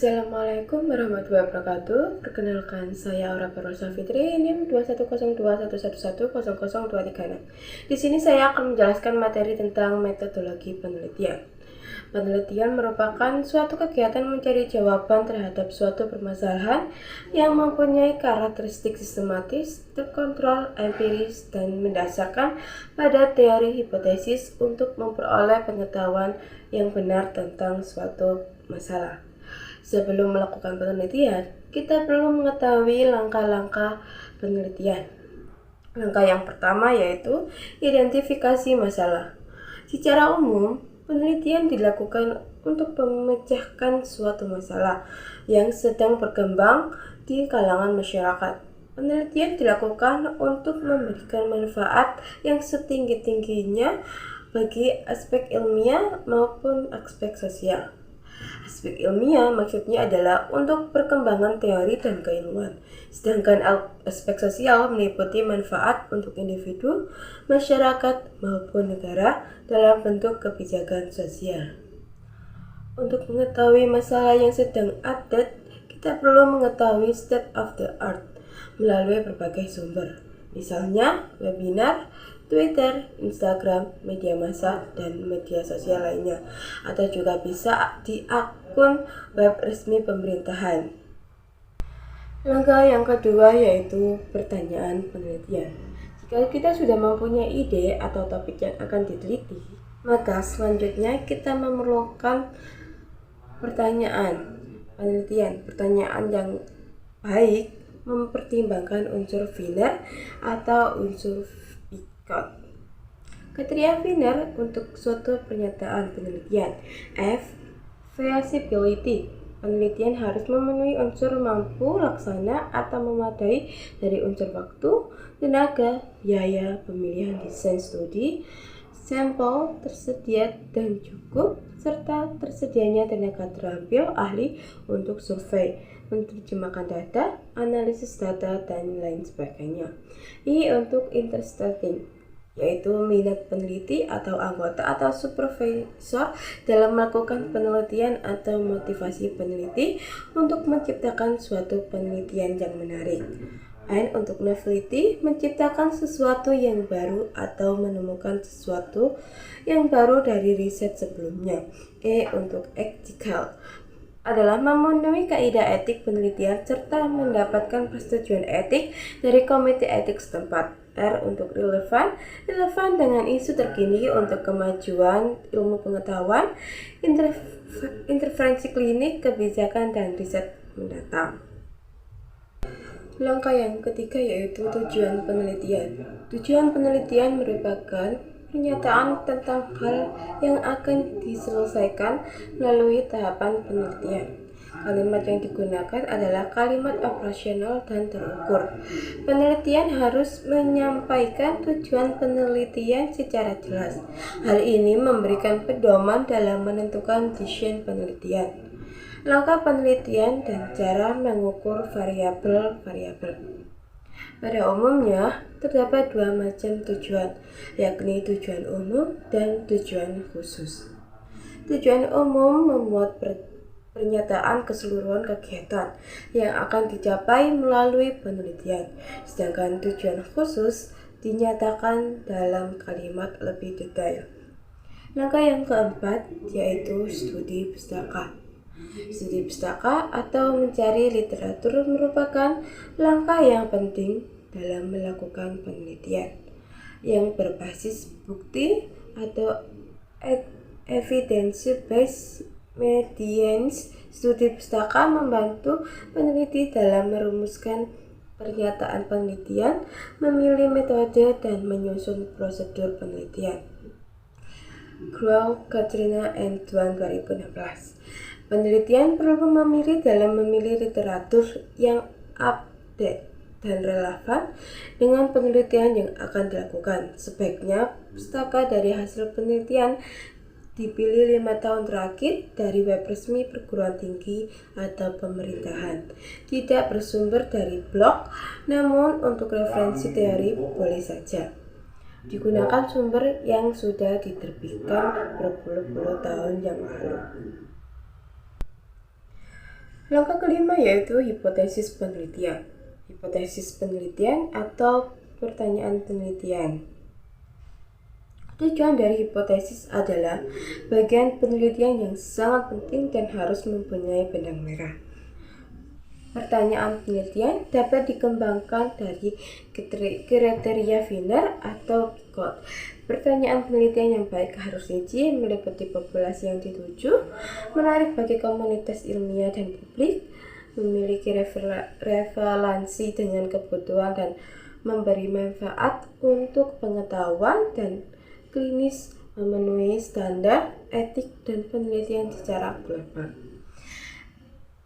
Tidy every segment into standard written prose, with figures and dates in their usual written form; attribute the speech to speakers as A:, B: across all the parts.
A: Assalamualaikum warahmatullahi wabarakatuh. Perkenalkan, saya Aura Parosa Fitri, NIM 210211100236. Di sini saya akan menjelaskan materi tentang metodologi penelitian. Penelitian merupakan suatu kegiatan mencari jawaban terhadap suatu permasalahan yang mempunyai karakteristik sistematis, terkontrol, empiris, dan mendasarkan pada teori hipotesis untuk memperoleh pengetahuan yang benar tentang suatu masalah. Sebelum melakukan penelitian, kita perlu mengetahui langkah-langkah penelitian. Langkah yang pertama yaitu identifikasi masalah. Secara umum, penelitian dilakukan untuk memecahkan suatu masalah yang sedang berkembang di kalangan masyarakat. Penelitian dilakukan untuk memberikan manfaat yang setinggi-tingginya bagi aspek ilmiah maupun aspek sosial. Aspek ilmiah maksudnya adalah untuk perkembangan teori dan keilmuan, sedangkan aspek sosial meliputi manfaat untuk individu, masyarakat, maupun negara dalam bentuk kebijakan sosial. Untuk mengetahui masalah yang sedang update, kita perlu mengetahui state of the art melalui berbagai sumber, misalnya webinar, Twitter, Instagram, media massa, dan media sosial lainnya, atau juga bisa di akun web resmi pemerintahan. Langkah yang kedua yaitu pertanyaan penelitian. Jika kita sudah mempunyai ide atau topik yang akan diteliti, maka selanjutnya kita memerlukan pertanyaan penelitian. Pertanyaan yang baik mempertimbangkan unsur Wiener atau unsur kriteria Wiener untuk suatu pernyataan penelitian. F. Feasibility. Penelitian harus memenuhi unsur mampu laksana atau memadai dari unsur waktu, tenaga, biaya, pemilihan desain studi, sampel tersedia dan cukup, serta tersedianya tenaga terampil ahli untuk survei, menerjemahkan data, analisis data, dan lain sebagainya. I untuk interesting, yaitu minat peneliti atau anggota atau supervisor dalam melakukan penelitian atau motivasi peneliti untuk menciptakan suatu penelitian yang menarik. N untuk novelty, menciptakan sesuatu yang baru atau menemukan sesuatu yang baru dari riset sebelumnya. E untuk ethical, adalah memenuhi kaidah etik penelitian serta mendapatkan persetujuan etik dari komite etik setempat. R untuk relevan dengan isu terkini untuk kemajuan ilmu pengetahuan, intervensi klinik, kebijakan, dan riset mendatang. Langkah yang ketiga yaitu tujuan penelitian. Tujuan penelitian merupakan pernyataan tentang hal yang akan diselesaikan melalui tahapan penelitian. Kalimat yang digunakan adalah kalimat operasional dan terukur. Penelitian harus menyampaikan tujuan penelitian secara jelas. Hal ini memberikan pedoman dalam menentukan desain penelitian, langkah penelitian, dan cara mengukur variabel-variabel. Pada umumnya, terdapat dua macam tujuan, yakni tujuan umum dan tujuan khusus. Tujuan umum membuat pernyataan keseluruhan kegiatan yang akan dicapai melalui penelitian, sedangkan tujuan khusus dinyatakan dalam kalimat lebih detail. Langkah yang keempat yaitu studi pustaka. Studi pustaka atau mencari literatur merupakan langkah yang penting dalam melakukan penelitian yang berbasis bukti atau evidence-based methods. Studi pustaka membantu peneliti dalam merumuskan pernyataan penelitian, memilih metode, dan menyusun prosedur penelitian. Crow, Katrina, and Duan 2016. Penelitian perlu memilih dalam memilih literatur yang update dan relevan dengan penelitian yang akan dilakukan. Sebaiknya pustaka dari hasil penelitian dipilih 5 tahun terakhir dari web resmi perguruan tinggi atau pemerintahan. Tidak bersumber dari blog, namun untuk referensi teori boleh saja digunakan sumber yang sudah diterbitkan berpuluh-puluh tahun yang lalu. Langkah kelima yaitu hipotesis penelitian. Hipotesis penelitian atau pertanyaan penelitian. Tujuan dari hipotesis adalah bagian penelitian yang sangat penting dan harus mempunyai benang merah. Pertanyaan penelitian dapat dikembangkan dari kriteria Wiener atau Picot. Pertanyaan penelitian yang baik harus rinci, meliputi populasi yang dituju, menarik bagi komunitas ilmiah dan publik, memiliki relevansi dengan kebutuhan dan memberi manfaat untuk pengetahuan dan klinis, memenuhi standar etik dan penelitian secara global.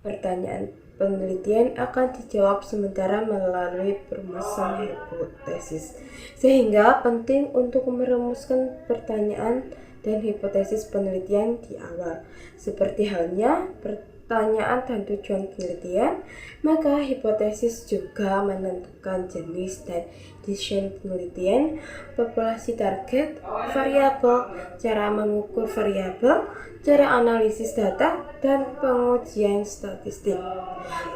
A: Pertanyaan penelitian akan dijawab sementara melalui perumusan hipotesis, sehingga penting untuk merumuskan pertanyaan dan hipotesis penelitian di awal. Seperti halnya pertanyaan dan tujuan penelitian, maka hipotesis juga menentukan jenis dan desain penelitian, populasi target, variabel, cara mengukur variabel, cara analisis data, dan pengujian statistik.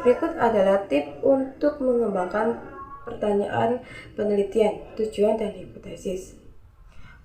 A: Berikut adalah tips untuk mengembangkan pertanyaan penelitian, tujuan, dan hipotesis.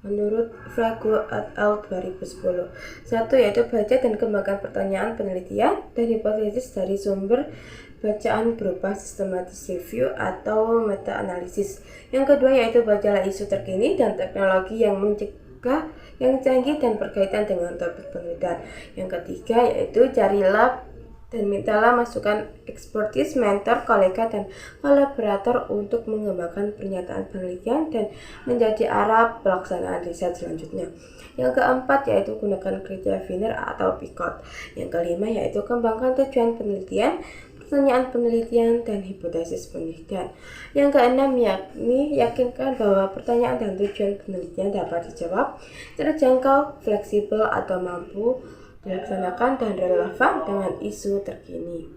A: Menurut Frago et al. 2010, 1. Yaitu baca dan kembangkan pertanyaan penelitian dan hipotesis dari sumber bacaan berupa systematic review atau meta-analisis. Yang kedua yaitu bacalah isu terkini dan teknologi yang mencegah yang canggih dan berkaitan dengan topik penelitian. Yang ketiga yaitu carilah dan mintalah masukan ekspertis, mentor, kolega, dan kolaborator untuk mengembangkan pernyataan penelitian dan menjadi arah pelaksanaan riset selanjutnya. Yang keempat yaitu gunakan kriteria Wiener atau Picot. Yang kelima yaitu kembangkan tujuan penelitian, pertanyaan penelitian, dan hipotesis penelitian. Yang keenam yakni yakinkan bahwa pertanyaan dan tujuan penelitian dapat dijawab, terjangkau, fleksibel, atau mampu dilaksanakan dan relevan dengan isu terkini.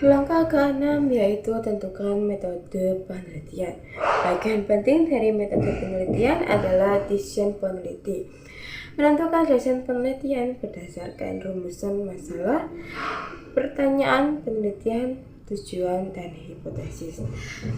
A: Langkah keenam yaitu tentukan metode penelitian. Bagian penting dari metode penelitian adalah desain peneliti. Menentukan desain penelitian berdasarkan rumusan masalah, pertanyaan penelitian, tujuan, dan hipotesis.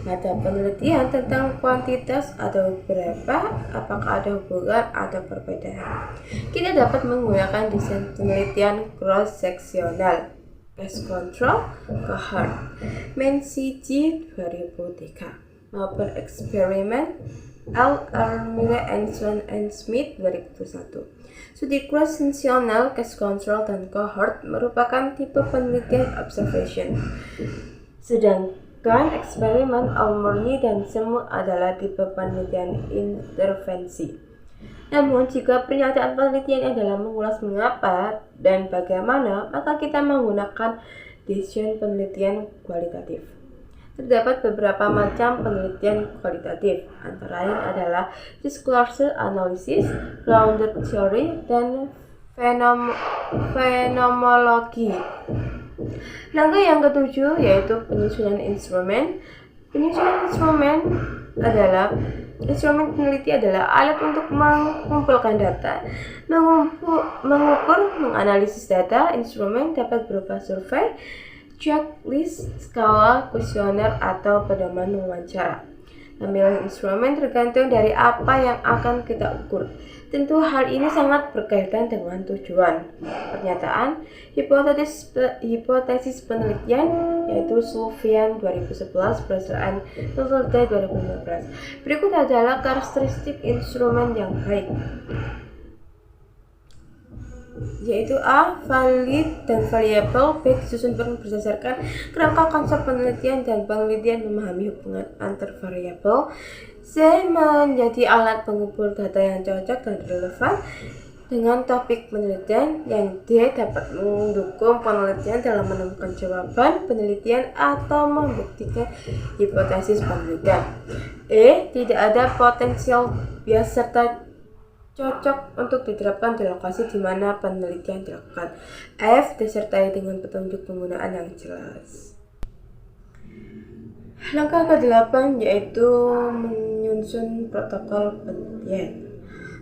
A: Mata penelitian tentang kuantitas atau berapa, apakah ada hubungan atau perbedaan. Kita dapat menggunakan desain penelitian cross-seksional, case control, cohort, MenCG 2003, maupun eksperimen L. Anson and Smith 2001. Studi cross-seksional, case control, dan cohort merupakan tipe penelitian observation. Sedangkan eksperimen Al-Murni dan Semu adalah tipe penelitian intervensi. Namun, jika pernyataan penelitian adalah mengulas mengapa dan bagaimana, maka kita menggunakan desain penelitian kualitatif. Terdapat beberapa macam penelitian kualitatif, antara lain adalah disclosure analysis, grounded theory, dan fenomenologi. Langkah yang ketujuh yaitu penyusunan instrumen. Penyusunan instrumen adalah instrumen peneliti adalah alat untuk mengumpulkan data, mengukur, menganalisis data. Instrumen dapat berupa survei, checklist, skala, kuesioner, atau pedoman wawancara. Tampilan instrumen tergantung dari apa yang akan kita ukur. Tentu hal ini sangat berkaitan dengan tujuan pernyataan. Hipotesis penelitian yaitu Sullivan 2011, Brazilian University 2015. Berikut adalah karakteristik instrumen yang baik, yaitu A. Valid dan variabel. B. Disusun berdasarkan kerangka konsep penelitian dan penelitian memahami hubungan antar variabel. C. Menjadi alat pengumpul data yang cocok dan relevan dengan topik penelitian. Yang D. Dapat mendukung penelitian dalam menemukan jawaban penelitian atau membuktikan hipotesis penelitian. E. Tidak ada potensial bias serta cocok untuk diterapkan di lokasi di mana penelitian dilakukan. F. Disertai dengan petunjuk penggunaan yang jelas. Langkah ke-8 yaitu menyusun protokol penelitian.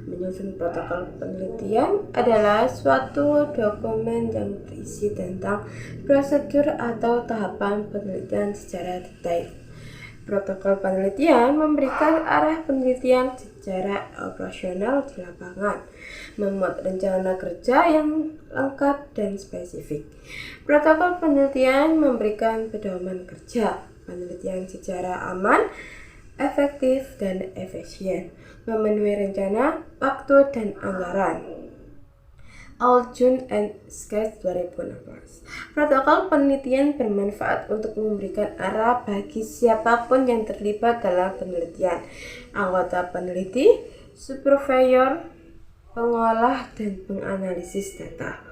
A: Menyusun protokol penelitian adalah suatu dokumen yang berisi tentang prosedur atau tahapan penelitian secara detail. Protokol penelitian memberikan arah penelitian secara operasional di lapangan, memuat rencana kerja yang lengkap dan spesifik. Protokol penelitian memberikan pedoman kerja penelitian secara aman, efektif, dan efisien, memenuhi rencana, waktu, dan anggaran. Aljun and Sketch 2016. Protokol penelitian bermanfaat untuk memberikan arah bagi siapapun yang terlibat dalam penelitian, anggota peneliti, supervisor, pengolah, dan penganalisis data.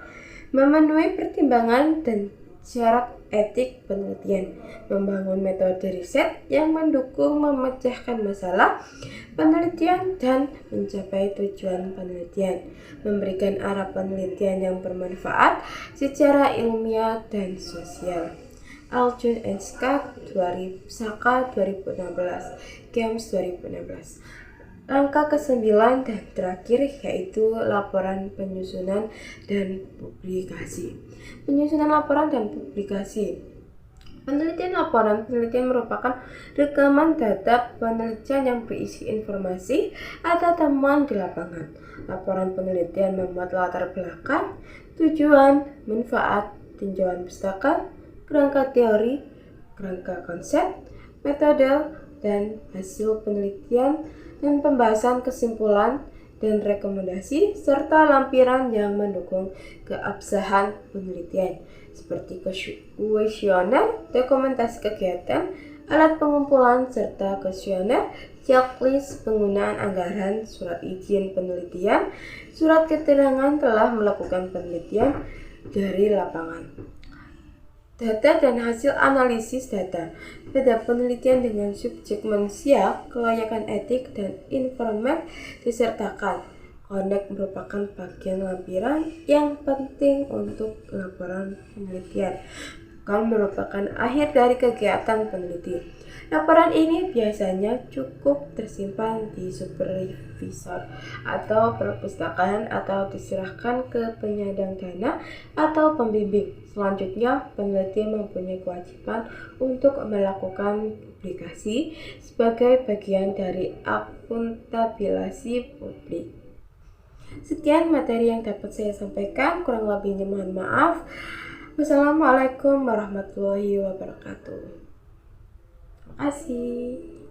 A: Memenuhi pertimbangan dan syarat etik penelitian, membangun metode riset yang mendukung memecahkan masalah penelitian dan mencapai tujuan penelitian, memberikan arah penelitian yang bermanfaat secara ilmiah dan sosial. Aljun and Saka 2016, Games 2016. Langkah ke-9 dan terakhir yaitu laporan penyusunan dan publikasi. Penyusunan laporan dan publikasi. Penelitian laporan penelitian merupakan rekaman data penelitian yang berisi informasi atau temuan di lapangan. Laporan penelitian memuat latar belakang, tujuan, manfaat, tinjauan pustaka, kerangka teori, kerangka konsep, metode, dan hasil penelitian dan pembahasan kesimpulan dan rekomendasi serta lampiran yang mendukung keabsahan penelitian seperti kuesioner, dokumentasi kegiatan, alat pengumpulan serta kuesioner, checklist penggunaan anggaran, surat izin penelitian, surat keterangan telah melakukan penelitian dari lapangan. Data dan hasil analisis data. Beda penelitian dengan subjek manusia, kelayakan etik, dan informat disertakan. Connect merupakan bagian lampiran yang penting untuk laporan penelitian, bukan merupakan akhir dari kegiatan peneliti. Laporan ini biasanya cukup tersimpan di supervisor atau perpustakaan atau diserahkan ke penyandang dana atau pembimbing. Selanjutnya, peneliti mempunyai kewajiban untuk melakukan publikasi sebagai bagian dari akuntabilisasi publik. Sekian materi yang dapat saya sampaikan, kurang lebihnya mohon maaf. Wassalamualaikum warahmatullahi wabarakatuh. Terima kasih.